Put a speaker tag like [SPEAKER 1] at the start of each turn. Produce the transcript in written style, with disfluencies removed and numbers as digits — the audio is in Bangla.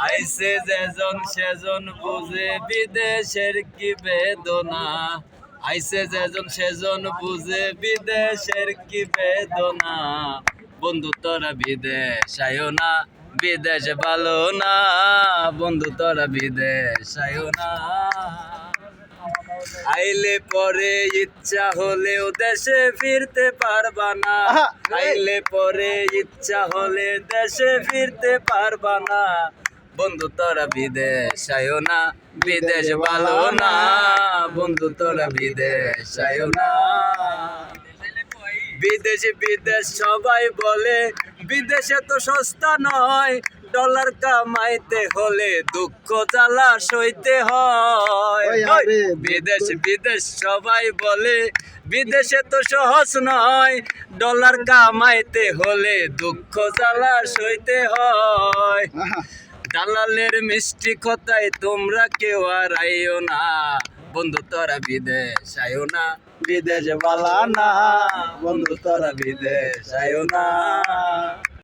[SPEAKER 1] আইসে যেজন সেজন বুঝে বিদেশের কি বেদনা। আইসে যেজন সেজন বুঝে বিদেশের কি বেদনা। বন্ধু তোরা বিদেশ আয়ো না, বিদেশ ভালো না। বন্ধু তোরা বিদেশ আয়ো না। আইলে পরে ইচ্ছা হলেও দেশে ফিরতে পারবা না। আইলে পরে ইচ্ছা হলে দেশে ফিরতে পারবা না। বন্ধু তোরা বিদেশ আয়ো না, বিদেশ ভালো না। বন্ধু তোরা বিদেশ আয়ো না। বিদেশে বিদেশ সবাই বলে, বিদেশে তো সস্তা নয়। ডলার কামাইতে হলে দুঃখ জ্বালা সইতে হয়। বিদেশ বিদেশ সবাই বলে, বিদেশে তো সহজ নয়। ডলার কামাইতে হলে দুঃখ জ্বালা সইতে হয়। দালালের মিষ্টি কথায় তোমরা কেউ আর আইও না। বন্ধু তোরা বিদেশ আয়ো না, বিদেশ বালা না। বন্ধু তোরা বিদেশ আয়ো না।